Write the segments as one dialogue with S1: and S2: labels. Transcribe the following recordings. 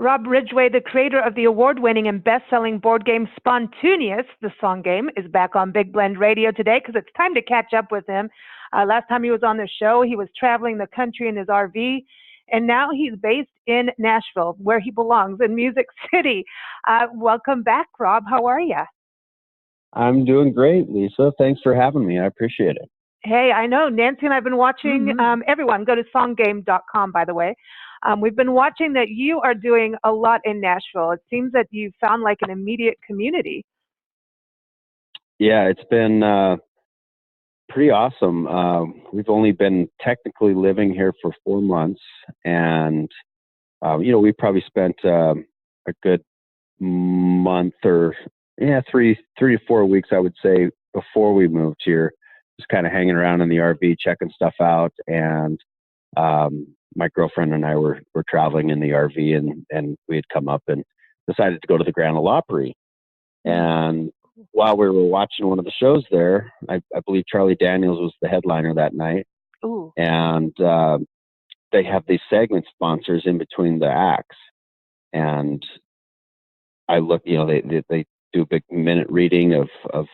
S1: Rob Ridgeway, the creator of the award-winning and best-selling board game Spontuneous, the song game, is back on Big Blend Radio today because it's time to catch up with him. Last time he was on the show, he was traveling the country in his RV, and now he's based in Nashville, where he belongs, in Music City. Welcome back, Rob. How are you?
S2: I'm doing great, Lisa. Thanks for having me. I appreciate it.
S1: Hey, I know. Nancy and I have been watching, everyone, go to songgame.com, by the way. We've been watching that you are doing a lot in Nashville. It seems that you found like an immediate community.
S2: Yeah, it's been pretty awesome. We've only been technically living here for 4 months, and we probably spent a good month or 3 to 4 weeks, I would say, before we moved here, just kind of hanging around in the RV, checking stuff out. And my girlfriend and I were traveling in the RV, and we had come up and decided to go to the Grand Ole Opry. And while we were watching one of the shows there, I believe Charlie Daniels was the headliner that night.
S1: Ooh.
S2: And they have these segment sponsors in between the acts. And I look, they do a big minute reading of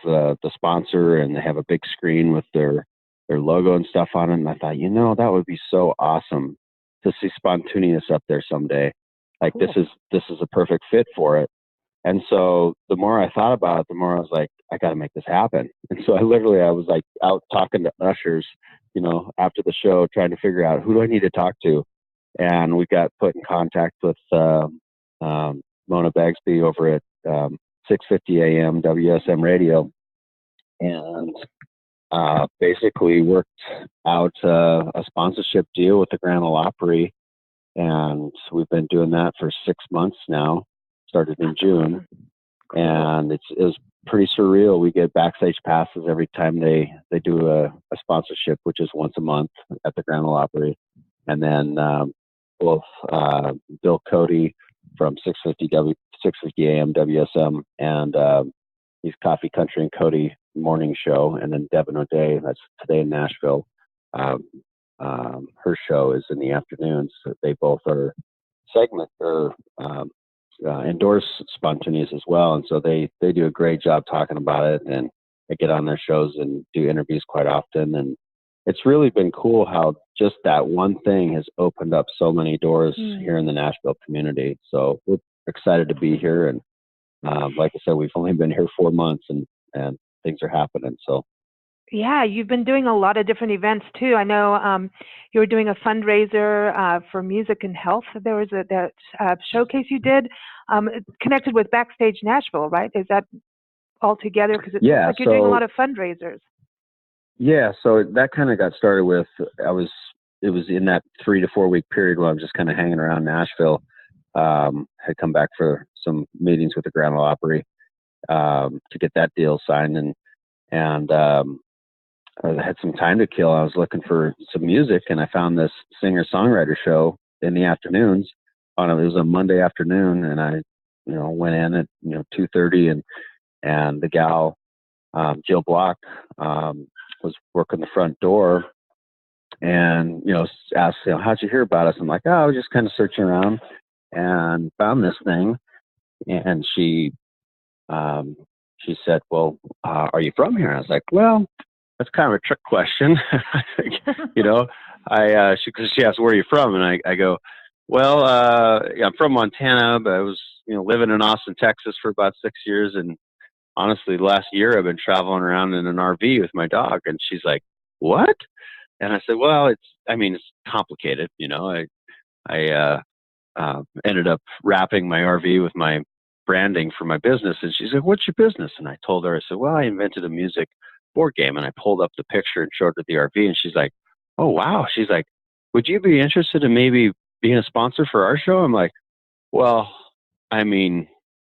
S2: the sponsor, and they have a big screen with their logo and stuff on it. And I thought, that would be so awesome to see Spontuneous up there someday. Like, cool. This is a perfect fit for it. And so the more I thought about it, the more I was like, I got to make this happen. And so I was like out talking to ushers, after the show, trying to figure out who do I need to talk to. And we got put in contact with Mona Bagsby over at 650 AM WSM Radio, and basically worked out a sponsorship deal with the Grand Ole Opry. And we've been doing that for 6 months now. Started in June, and it was pretty surreal. We get backstage passes every time they do a sponsorship, which is once a month at the Grand Ole Opry. And then both Bill Cody from 650 AM WSM and he's Coffee Country and Cody morning show, and then Devin O'Day, that's today in Nashville. Her show is in the afternoons. So they both are segment or endorse Spontaneous as well, and so they do a great job talking about it, and they get on their shows and do interviews quite often. And it's really been cool how just that one thing has opened up so many doors here in the Nashville community. So we're excited to be here, and like I said, we've only been here 4 months, and things are happening. So
S1: yeah, you've been doing a lot of different events too. I know you were doing a fundraiser for music and health. There was that showcase you did connected with Backstage Nashville, right? Is that all together? Because it looks like you're doing a lot of fundraisers.
S2: Yeah, so that kind of got started with, it was in that 3 to 4 week period where I was just kind of hanging around Nashville. Had come back for some meetings with the Grand Ole Opry to get that deal signed, and I had some time to kill. I was looking for some music, and I found this singer-songwriter show in the afternoons. It was a Monday afternoon, and I, went in at 2:30, and the gal Jill Block was working the front door, and asked, how'd you hear about us? I'm like, I was just kind of searching around and found this thing, and she said, well, are you from here? I was like, well, that's kind of a trick question. She asked, where are you from? And I go, well, I'm from Montana, but I was, living in Austin, Texas for about 6 years. And honestly, the last year I've been traveling around in an RV with my dog. And she's like, what? And I said, well, it's complicated. I ended up wrapping my RV with my branding for my business. And she's like, what's your business? And I told her, I said, well, I invented a music board game. And I pulled up the picture and showed her the RV. And she's like, oh, wow. She's like, would you be interested in maybe being a sponsor for our show? I'm like, well,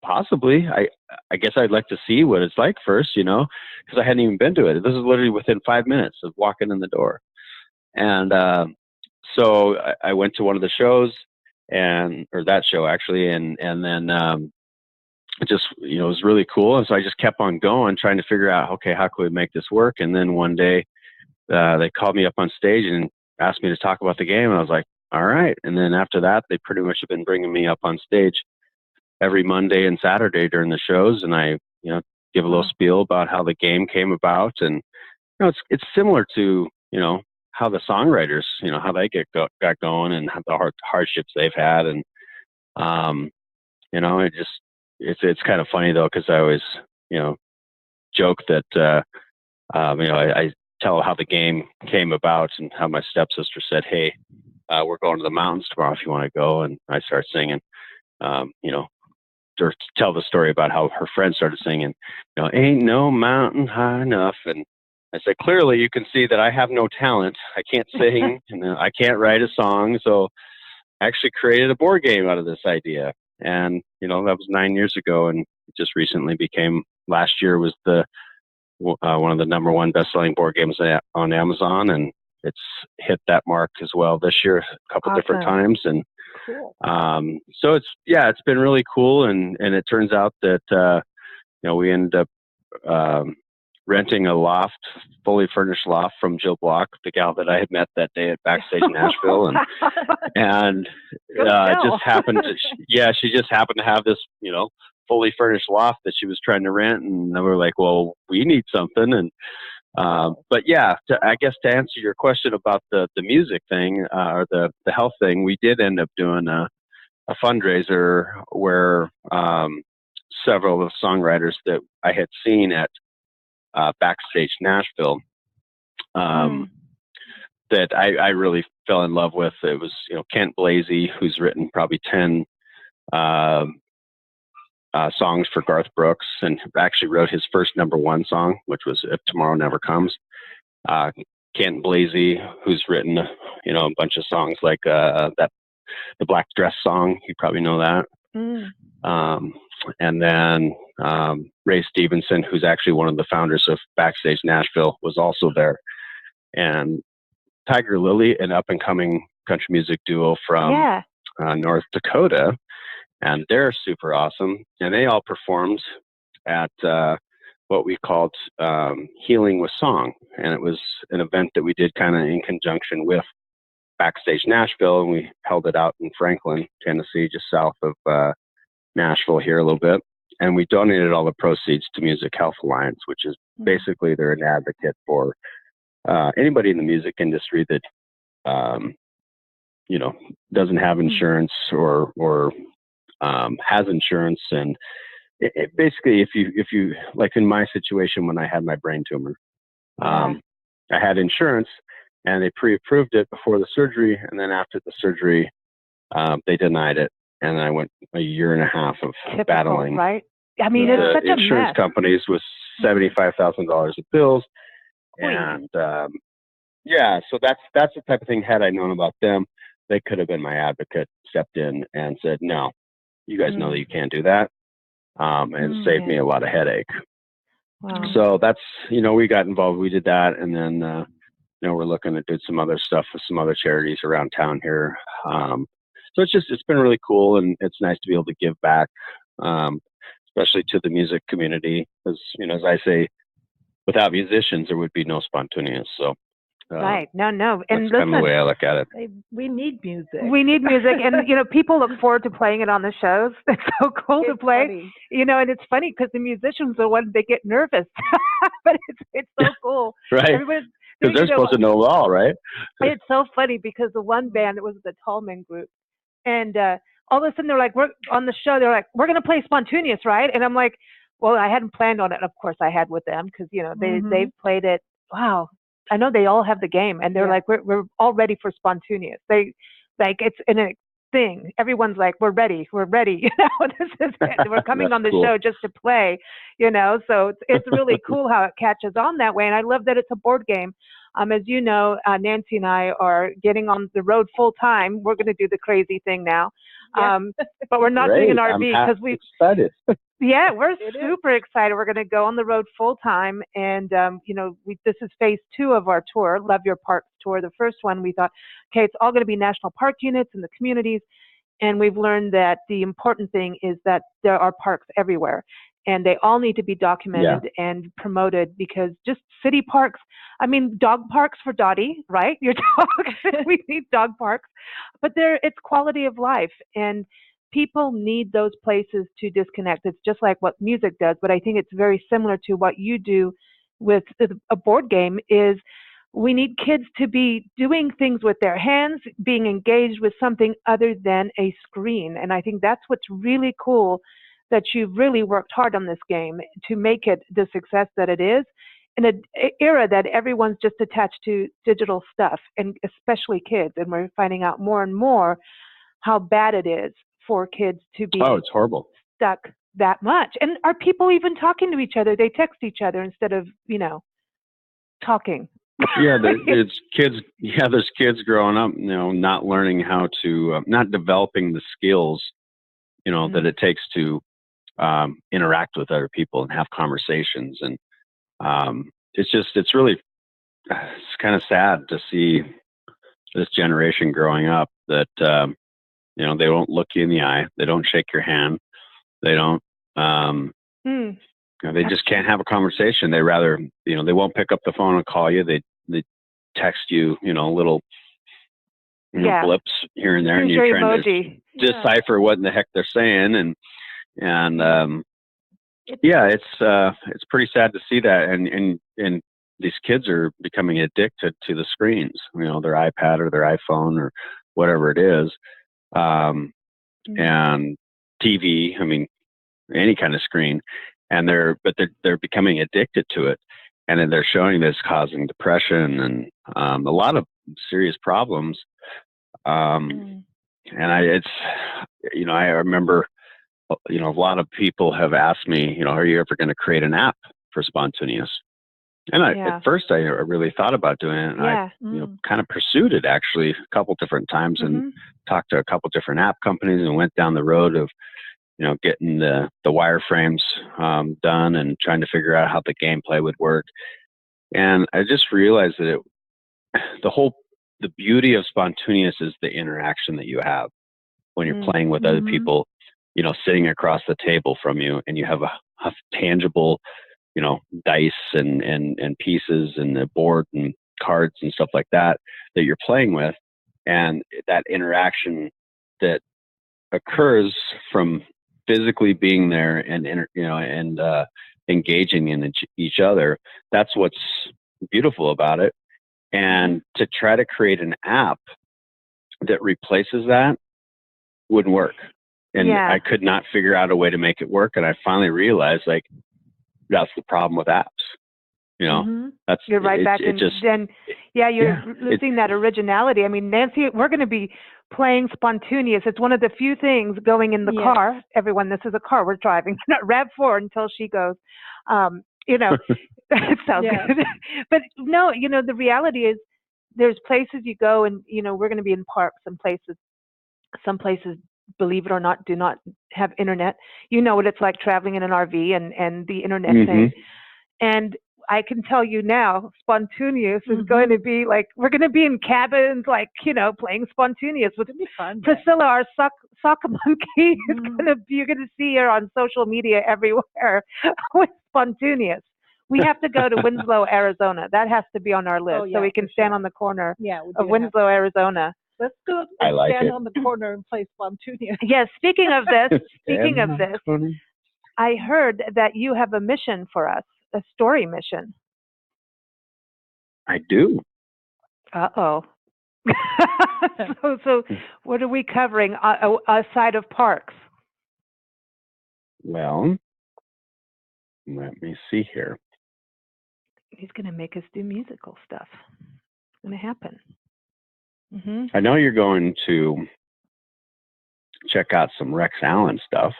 S2: possibly. I guess I'd like to see what it's like first, because I hadn't even been to it. This is literally within 5 minutes of walking in the door. And so I went to one of the shows, or that show actually, and then it was really cool. And so I just kept on going, trying to figure out, okay, how can we make this work? And then one day they called me up on stage and asked me to talk about the game. And I was like, all right. And then after that, they pretty much have been bringing me up on stage every Monday and Saturday during the shows, and I, give a little spiel about how the game came about, and it's similar to how the songwriters, how they got going, and how the hardships they've had, and it's kind of funny though, because I always joke that I tell how the game came about and how my stepsister said, "Hey, we're going to the mountains tomorrow if you want to go," and I start singing, or tell the story about how her friend started singing, "Ain't no mountain high enough," and I said, "Clearly you can see that I have no talent. I can't sing and I can't write a song." So I actually created a board game out of this idea. And, that was 9 years ago, and it just recently last year was one of the number one best-selling board games on Amazon, and it's hit that mark as well this year a couple different times. And
S1: cool.
S2: So it's been really cool, and it turns out that we ended up renting a fully furnished loft from Jill Block, the gal that I had met that day at Backstage Nashville, and just happened to she just happened to have this fully furnished loft that she was trying to rent, and we were like, well, we need something. And but I guess to answer your question about the music thing, or the health thing, we did end up doing a fundraiser where several of the songwriters that I had seen at Backstage Nashville that I really fell in love with. It was Kent Blasey, who's written probably 10 songs for Garth Brooks, and actually wrote his first number one song, which was "If Tomorrow Never Comes." Kent Blasey, who's written a bunch of songs like the Black Dress song, you probably know that. And then Ray Stevenson, who's actually one of the founders of Backstage Nashville, was also there. And Tiger Lily, an up-and-coming country music duo from North Dakota, and they're super awesome. And they all performed at what we called Healing with Song. And it was an event that we did kind of in conjunction with Backstage Nashville, and we held it out in Franklin, Tennessee, just south of Nashville here a little bit. And we donated all the proceeds to Music Health Alliance, which is basically they're an advocate for anybody in the music industry that doesn't have insurance or has insurance. And it basically, if you like in my situation when I had my brain tumor, I had insurance, and they pre-approved it before the surgery, and then after the surgery, they denied it. And I went a year and a half of battling.
S1: Right? I mean, it's such a mess.
S2: Insurance companies with $75,000 of bills. And so that's the type of thing. Had I known about them, they could have been my advocate, stepped in and said, "No, you guys know that you can't do that," and saved me a lot of headache.
S1: Wow.
S2: So that's, we got involved. We did that. And then, we're looking to do some other stuff with some other charities around town here. So it's been really cool, and it's nice to be able to give back, especially to the music community. Because, as I say, without musicians, there would be no Spontuneous. So,
S1: right. No. And
S2: that's
S1: listen,
S2: kind of the way I look at it.
S3: We need music.
S1: We need music. And, people look forward to playing it on the shows. It's so cool to play.
S3: Funny.
S1: And it's funny because the musicians are when they get nervous. But it's so cool.
S2: Right. Because they're supposed to know it all, right?
S1: It's so funny because the one band, it was the Tallman Group. And all of a sudden they're like, we're on the show. They're like, we're going to play Spontuneous, right? And I'm like, well, I hadn't planned on it. Of course I had with them because, they've played it. Wow. I know they all have the game, and they're like, we're all ready for Spontuneous. They like, it's in a thing. Everyone's like, we're ready. This is it. We're coming on the show just to play, so it's really cool how it catches on that way. And I love that it's a board game. As you know, Nancy and I are getting on the road full time. We're going to do the crazy thing now. But we're not doing an RV because we've
S2: excited.
S1: Yeah, we're super excited. We're going to go on the road full time. And, this is phase 2 of our tour, Love Your Parks tour. The first one, we thought, okay, it's all going to be national park units in the communities. And we've learned that the important thing is that there are parks everywhere. And they all need to be documented and promoted, because just city parks, I mean, dog parks for Dottie, right? Your dog, we need dog parks, but it's quality of life. And people need those places to disconnect. It's just like what music does, but I think it's very similar to what you do with a board game. Is we need kids to be doing things with their hands, being engaged with something other than a screen. And I think that's what's really cool, that you've really worked hard on this game to make it the success that it is in an era that everyone's just attached to digital stuff, and especially kids. And we're finding out more and more how bad it is for kids to be
S2: it's horrible.
S1: Stuck that much. And are people even talking to each other? They text each other instead of, talking.
S2: Yeah, it's kids. Yeah, there's kids growing up, not learning how to, not developing the skills, that it takes to interact with other people and have conversations. And it's really, it's kind of sad to see this generation growing up that, they don't look you in the eye. They don't shake your hand. They don't, they just can't have a conversation. They rather, they won't pick up the phone and call you. They text you, little blips here and there, and you're trying to decipher what in the heck they're saying. And it's pretty sad to see that. And these kids are becoming addicted to the screens, their iPad or their iPhone or whatever it is. And TV, I mean, any kind of screen, and they're becoming addicted to it. And then they're showing this causing depression and a lot of serious problems. And I remember, a lot of people have asked me, are you ever going to create an app for Spontuneous? And at first I really thought about doing it, and I kind of pursued it actually a couple different times and talked to a couple different app companies and went down the road of, getting the wireframes done and trying to figure out how the gameplay would work. And I just realized that the beauty of Spontuneous is the interaction that you have when you're playing with other people, sitting across the table from you, and you have a tangible, dice and pieces and the board and cards and stuff like that you're playing with. And that interaction that occurs from physically being there and engaging in each other, that's what's beautiful about it. And to try to create an app that replaces that wouldn't work. And I could not figure out a way to make it work. And I finally realized, that's the problem with apps. That's
S1: you're right back in. You're losing that originality. I mean, Nancy, we're going to be playing Spontuneous. It's one of the few things going in the car. Everyone, this is a car we're driving, not RAV4 until she goes. It sounds good. But no, the reality is there's places you go, and we're going to be in parks and places. Some places, believe it or not, do not have internet. You know what it's like traveling in an RV and the internet thing. And I can tell you now, Spontuneous is going to be we're going to be in cabins, playing Spontuneous with fun, Priscilla, our sock monkey. You're going to see her on social media everywhere with Spontuneous. We have to go to Winslow, Arizona. That has to be on our list, so we can stand on the corner of Winslow, Arizona.
S3: Let's go stand on the corner and play Spontuneous.
S1: Yes. Speaking of this, I heard that you have a mission for us, a story mission.
S2: I do.
S1: Uh-oh. So what are we covering aside of parks?
S2: Well, let me see here.
S1: He's going to make us do musical stuff. It's going to happen.
S2: I know you're going to check out some Rex Allen stuff.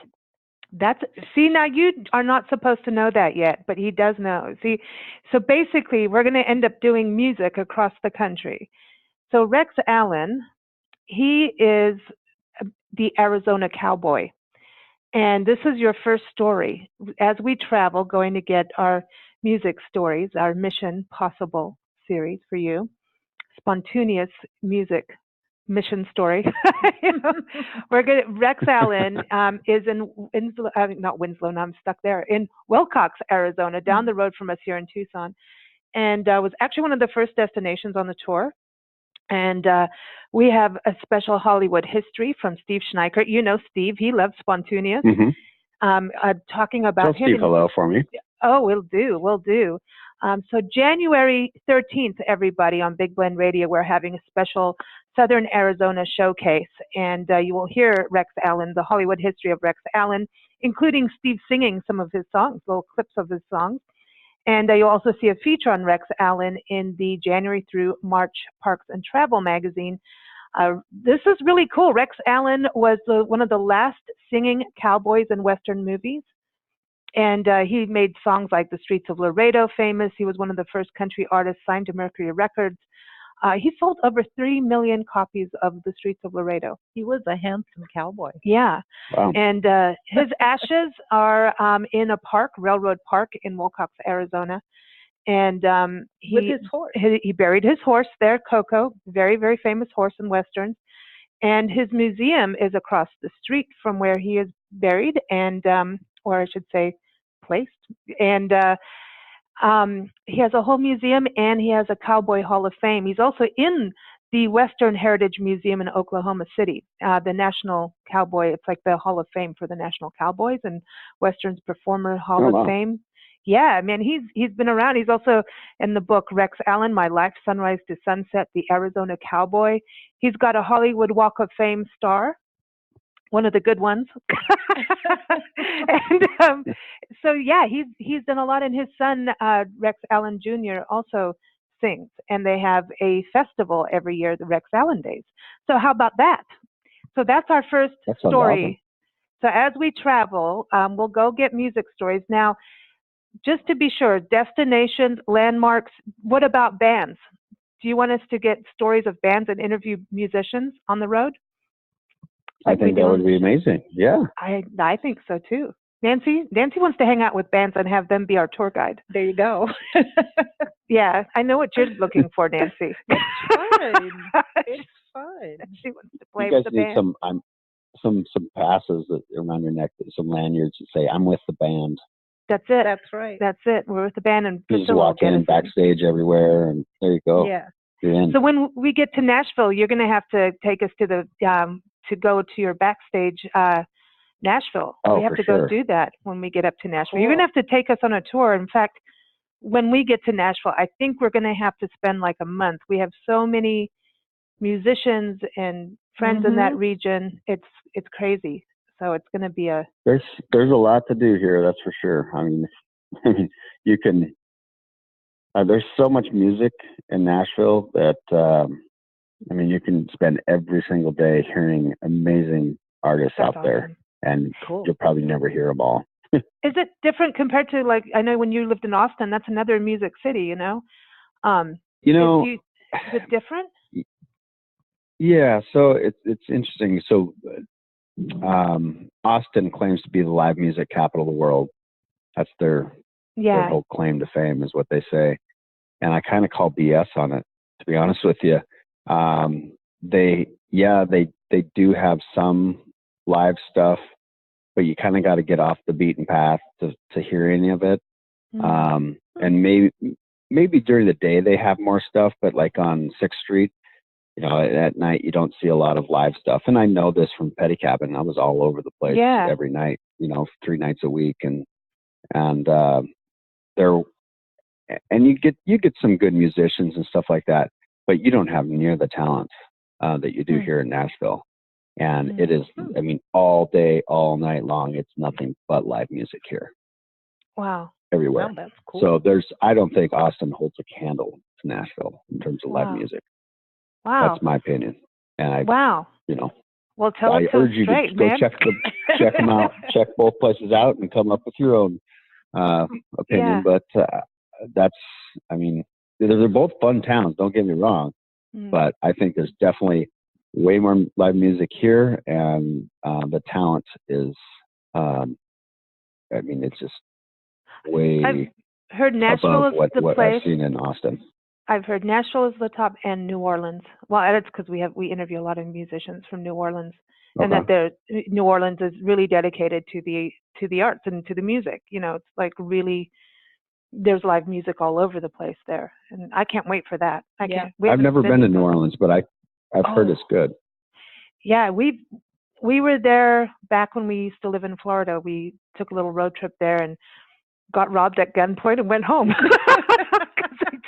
S1: Now you are not supposed to know that yet, but he does know. See, so basically we're going to end up doing music across the country. So Rex Allen, he is the Arizona cowboy. And this is your first story. As we travel, going to get our music stories, our Mission Possible series for you. Spontuneous music mission story. We're good. Rex Allen is in Winslow, not Winslow. Now I'm stuck there in Wilcox, Arizona, down the road from us here in Tucson, and was actually one of the first destinations on the tour. And we have a special Hollywood history from Steve Schneikert. You know Steve; he loves Spontuneous. Talking about
S2: Tell
S1: him.
S2: Steve hello for me.
S1: Oh, we'll do. So January 13th, everybody, on Big Blend Radio, we're having a special Southern Arizona showcase, and you will hear Rex Allen, the Hollywood history of Rex Allen, including Steve singing some of his songs, little clips of his songs. And you'll also see a feature on Rex Allen in the January through March Parks and Travel magazine. This is really cool. Rex Allen was one of the last singing cowboys in Western movies. And he made songs like The Streets of Laredo famous. He was one of the first country artists signed to Mercury Records. He sold over 3 million copies of The Streets of Laredo.
S3: He was a handsome cowboy.
S1: Yeah.
S2: Wow.
S1: And his ashes are in a park, Railroad Park in Wilcox, Arizona. And
S3: with his horse.
S1: He buried his horse there, Coco, very, very famous horse in Westerns. And his museum is across the street from where he is buried, and or I should say placed. And he has a whole museum, and he has a Cowboy Hall of Fame. He's also in the Western Heritage Museum in Oklahoma City, the National Cowboy. It's like the Hall of Fame for the National Cowboys and Westerns Performer Hall of Fame. Yeah, man, he's been around. He's also in the book Rex Allen, My Life, Sunrise to Sunset, The Arizona Cowboy. He's got a Hollywood Walk of Fame star, one of the good ones. And so yeah, he's done a lot, and his son Rex Allen Jr. also sings, and they have a festival every year, the Rex Allen Days. So how about that? So that's our first story. Awesome. So as we travel, we'll go get music stories. Now, just to be sure, destinations, landmarks, what about bands? Do you want us to get stories of bands and interview musicians on the road?
S2: Like I think that would be amazing. Yeah.
S1: I think so too. Nancy wants to hang out with bands and have them be our tour guide.
S3: There you go.
S1: Yeah, I know what you're looking for, Nancy.
S3: It's fun. It's fun.
S1: She wants to play
S2: with
S1: the
S2: band. You guys need some passes that around your neck, some lanyards that say "I'm with the band."
S1: That's it.
S3: That's right.
S1: That's it. We're with the band, and
S2: you just walk in backstage everywhere, and there you go.
S1: Yeah.
S2: You're in.
S1: So when we get to Nashville, you're going to have to take us to the to go to your backstage Nashville. We have to go do that when we get up to Nashville. Cool. You're going to have to take us on a tour. In fact, when we get to Nashville, I think we're going to have to spend like a month. We have so many musicians and friends in that region. It's crazy. So it's going to be
S2: there's a lot to do here, that's for sure. I mean you can there's so much music in Nashville that you can spend every single day hearing amazing artists out there, and you'll probably never hear them all.
S1: Is it different compared to, like, I know when you lived in Austin, that's another music city, you know? Is it different?
S2: Yeah, so it's interesting. So Austin claims to be the live music capital of the world. That's their whole claim to fame, is what they say. And I kind of call BS on it, to be honest with you. They do have some live stuff, but you kind of got to get off the beaten path to hear any of it. And maybe during the day they have more stuff, but like on 6th Street, at night you don't see a lot of live stuff. And I know this from Pedicabin. I was all over the place every night, 3 nights a week, and you get some good musicians and stuff like that, but you don't have near the talent that you do here in Nashville. And it is, all day, all night long, it's nothing but live music here.
S1: Wow.
S2: Everywhere.
S3: Wow, that's cool.
S2: So I don't think Austin holds a candle to Nashville in terms of live music.
S1: Wow.
S2: That's my opinion. And
S1: well, tell us
S2: urge you
S1: straight,
S2: to go check them out, check both places out, and come up with your own opinion. But they're both fun towns, don't get me wrong, but I think there's definitely way more live music here, and the talent is it's just way
S1: I've heard Nashville
S2: above
S1: is the
S2: what
S1: place.
S2: I've seen in Austin.
S1: I've heard Nashville is the top and New Orleans. Well, that's because we interview a lot of musicians from New Orleans, and that New Orleans is really dedicated to the arts and to the music. You know, it's like really there's live music all over the place there, and I can't wait for that.
S2: I've never been to New Orleans, but I've heard it's good.
S1: Yeah, we were there back when we used to live in Florida. We took a little road trip there and got robbed at gunpoint and went home.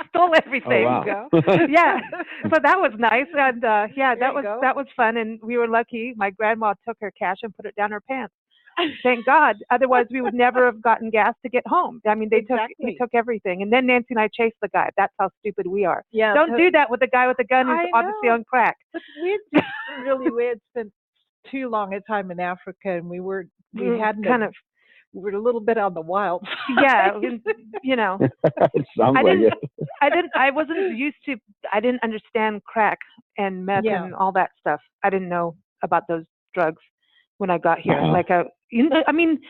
S1: Stole everything.
S2: Oh, wow.
S1: Yeah, so that was nice, and that was fun, and we were lucky. My grandma took her cash and put it down her pants. Thank God. Otherwise, we would never have gotten gas to get home. I mean, he took everything, and then Nancy and I chased the guy. That's how stupid we are.
S3: Yeah,
S1: don't do that with the guy with the gun who's obviously on crack.
S3: But we had spent too long a time in Africa, and we were a little bit on the wild side.
S1: Yeah, you know.
S2: It sounds
S1: I didn't understand crack and meth and all that stuff. I didn't know about those drugs when I got here. I mean,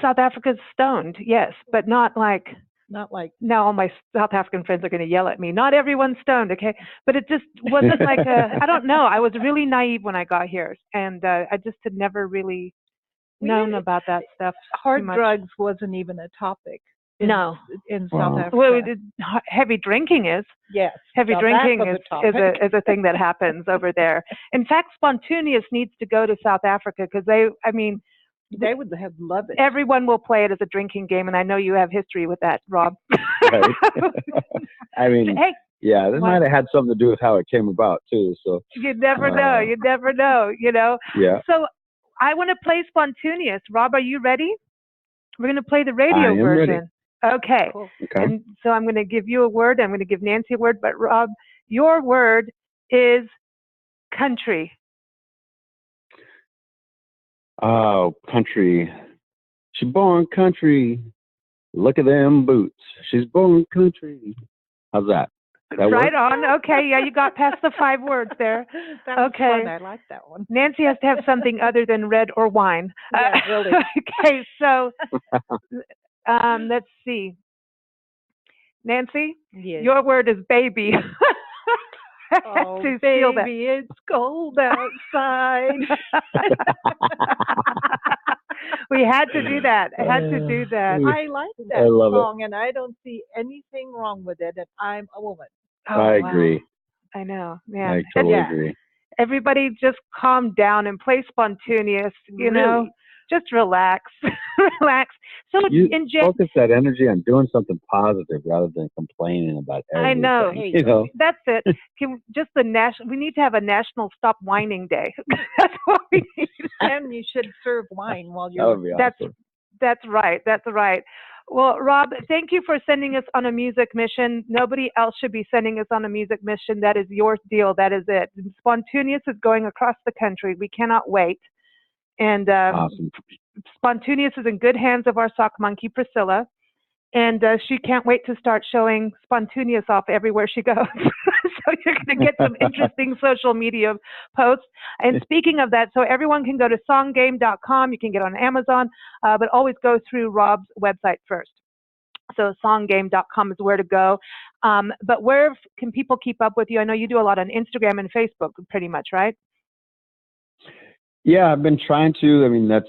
S1: South Africa's stoned, yes, but not like now all my South African friends are going to yell at me. Not everyone's stoned, okay? But it just wasn't like I don't know. I was really naive when I got here, and I just had never really known about that stuff.
S3: Hard drugs wasn't even a topic in South Africa.
S1: Well, heavy drinking is.
S3: Yes.
S1: Heavy drinking is a thing that happens over there. In fact, Spontuneous needs to go to South Africa because they would have loved it. Everyone will play it as a drinking game, and I know you have history with that, Rob.
S2: Right. I mean, this might have had something to do with how it came about too. So
S1: you never know. You never know. You know.
S2: Yeah.
S1: So I want to play Spontuneous. Rob, are you ready? We're going to play the radio version.
S2: Ready.
S1: Okay.
S2: Cool.
S1: And so I'm going to give you a word. I'm going to give Nancy a word. But Rob, your word is country.
S2: Oh, country. She's born country. Look at them boots. She's born country. How's that?
S1: Right on. Okay, yeah, you got past the 5 words there.
S3: That was fun. I like that one.
S1: Nancy has to have something other than red or wine.
S3: Yeah, really.
S1: Okay, so let's see. Nancy, your word is baby.
S3: Oh, baby, it's cold outside.
S1: We had to do that. I had to do that.
S3: I like that song, and I don't see anything wrong with it, and I'm a woman.
S1: Oh,
S2: I agree.
S1: I know, man.
S2: I totally agree.
S1: Everybody just calm down and play Spontuneous, you know. Just relax. Relax. So
S2: focus that energy on doing something positive rather than complaining about everything.
S1: I know.
S2: You know.
S1: That's it. We need to have a national stop whining day. That's what we need.
S3: And you should serve wine while you're
S2: awesome.
S1: That's right. That's right. Well, Rob, thank you for sending us on a music mission. Nobody else should be sending us on a music mission. That is your deal. That is it. Spontuneous is going across the country. We cannot wait. And
S2: awesome.
S1: Spontuneous is in good hands of our sock monkey, Priscilla. And she can't wait to start showing Spontuneous off everywhere she goes. So you're going to get some interesting social media posts. And speaking of that, so everyone can go to songgame.com. You can get on Amazon, but always go through Rob's website first. So songgame.com is where to go. But where can people keep up with you? I know you do a lot on Instagram and Facebook pretty much, right?
S2: Yeah, I've been trying to. I mean, that's,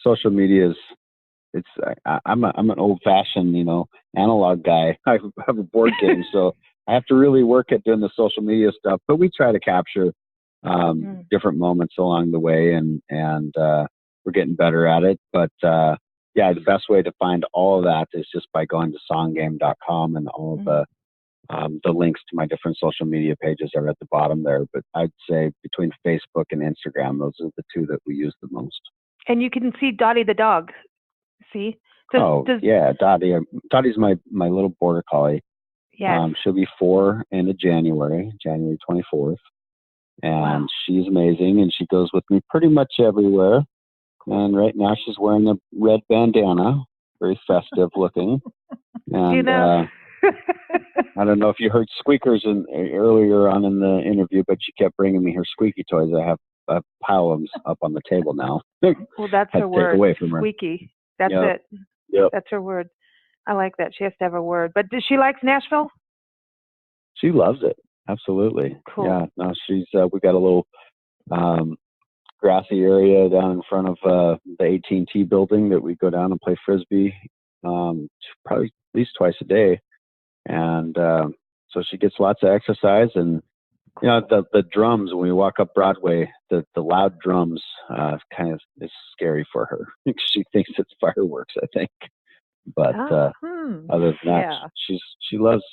S2: social media is, I'm an old-fashioned, analog guy. I have a board game, so I have to really work at doing the social media stuff. But we try to capture different moments along the way, and we're getting better at it. But the best way to find all of that is just by going to songgame.com, and all of the links to my different social media pages are at the bottom there. But I'd say between Facebook and Instagram, those are the 2 that we use the most.
S1: And you can see Dottie the dog. See?
S2: Dottie. Dottie's my little border collie.
S1: Yeah.
S2: She'll be 4 end of January 24th. And she's amazing, and she goes with me pretty much everywhere. And right now she's wearing a red bandana, very festive looking. And I don't know if you heard squeakers earlier on in the interview, but she kept bringing me her squeaky toys. I have a pile of them up on the table now.
S1: Well, that's her word.
S2: Away from her.
S1: Squeaky. That's it.
S2: Yep.
S1: That's her word. I like that. She has to have a word. But does she likes Nashville?
S2: She loves it. Absolutely.
S1: Cool.
S2: Yeah. No, she's. We got a little grassy area down in front of the AT&T building that we go down and play frisbee probably at least twice a day, and so she gets lots of exercise. And the drums, when we walk up Broadway, the loud drums kind of is scary for her. She thinks it's fireworks, I think. But other than that, she loves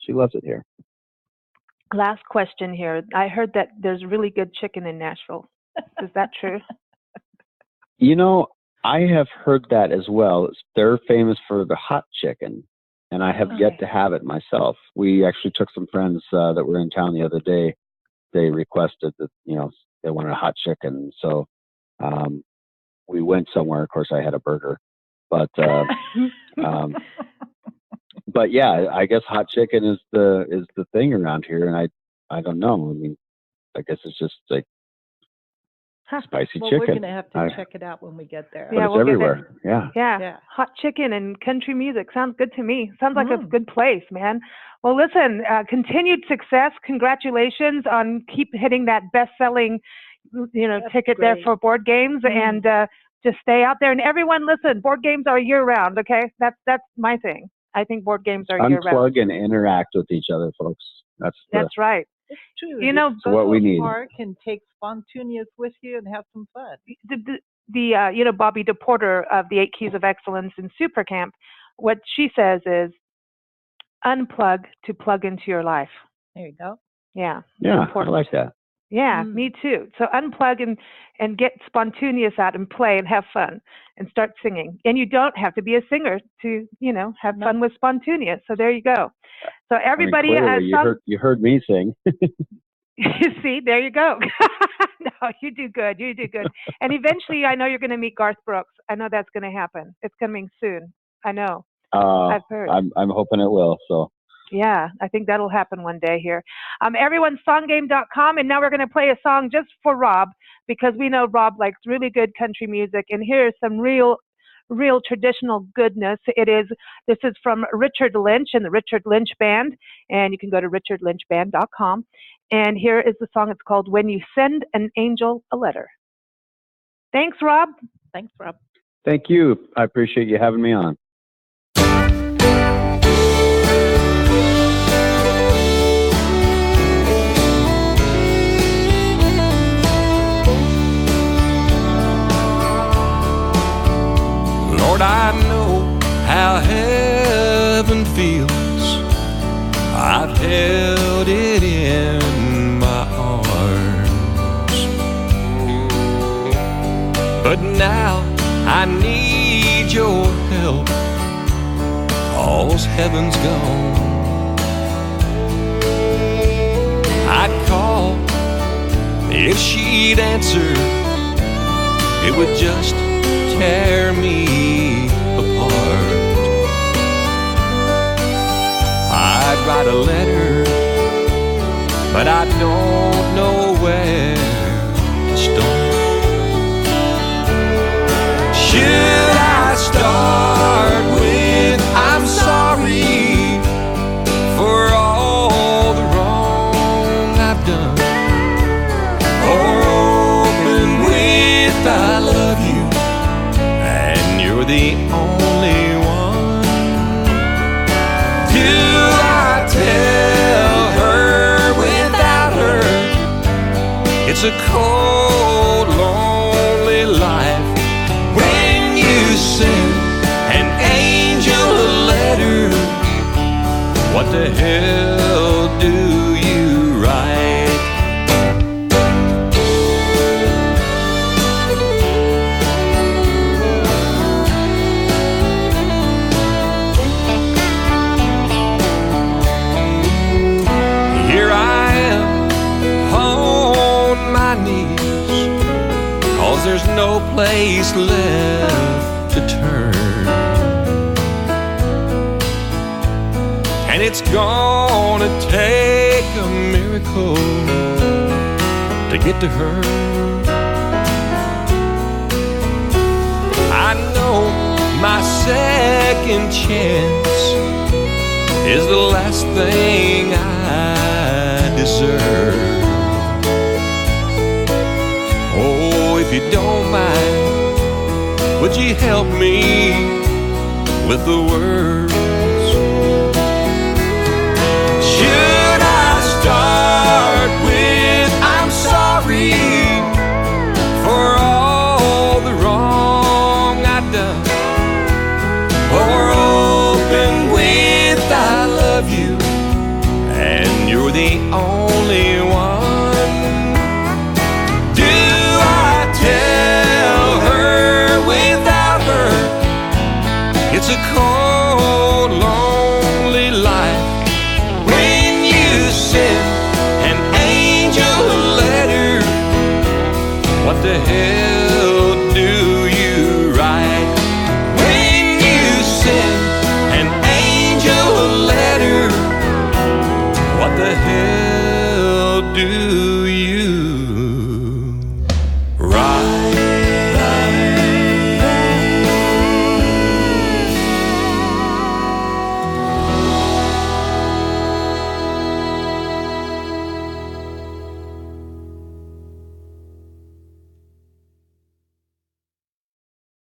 S2: it here.
S1: Last question here. I heard that there's really good chicken in Nashville. Is that true?
S2: I have heard that as well. They're famous for the hot chicken, and I have yet to have it myself. We actually took some friends that were in town the other day. They requested that, they wanted a hot chicken. So we went somewhere. Of course, I had a burger. But but yeah, I guess hot chicken is the thing around here, and I don't know. I mean, I guess it's just like spicy chicken.
S3: We're gonna have to check it out when we get there.
S2: Yeah, it's everywhere.
S1: Yeah, hot chicken and country music sounds good to me. Sounds like a good place, man. Well, listen, continued success. Congratulations on keep hitting that best-selling, ticket there for board games, and just stay out there. And everyone, listen, board games are year-round. Okay, that's my thing. I think board games are year-round.
S2: Unplug and interact with each other, folks. That's
S1: right.
S3: It's true.
S2: It's what we need.
S3: Park and take Spontuneous with you and have some fun.
S1: The Bobby DePorter of the 8 Keys of Excellence in Super Camp, what she says is unplug to plug into your life.
S3: There you go.
S1: Yeah.
S2: Yeah, I like that.
S1: Yeah, me too. So unplug and get Spontuneous out and play and have fun and start singing. And you don't have to be a singer to, have fun with Spontuneous. So there you go. So everybody,
S2: you heard me sing.
S1: See, there you go. No, you do good. You do good. And eventually, I know you're going to meet Garth Brooks. I know that's going to happen. It's coming soon. I know. I've heard.
S2: I'm hoping it will. So.
S1: Yeah, I think that'll happen one day here. Everyone, songgame.com, and now we're going to play a song just for Rob, because we know Rob likes really good country music, and here's some real traditional goodness. This is from Richard Lynch and the Richard Lynch Band, and you can go to richardlynchband.com. And here is the song. It's called When You Send an Angel a Letter. Thanks, Rob.
S3: Thanks, Rob.
S2: Thank you. I appreciate you having me on.
S4: Lord, I know how heaven feels. I've held it in my arms, but now I need your help, 'cause heaven's gone. I'd call if she'd answer, it would just tear me apart. I'd write a letter, but I don't know where to start. Should I start with I'm sorry for all the wrong I've done, or open with I love you and you're the only one? Do I tell her without her it's a cold, lonely life? When you send an angel a letter, what the hell do you write? Here I am on my knees, 'cause there's no place left to turn. And it's gonna take a miracle to get to her. I know my second second chance is the last thing I deserve. Oh, if you don't mind, would you help me with the words? Should I start with I'm sorry for all the wrong I've done, or open with I love you and you're the only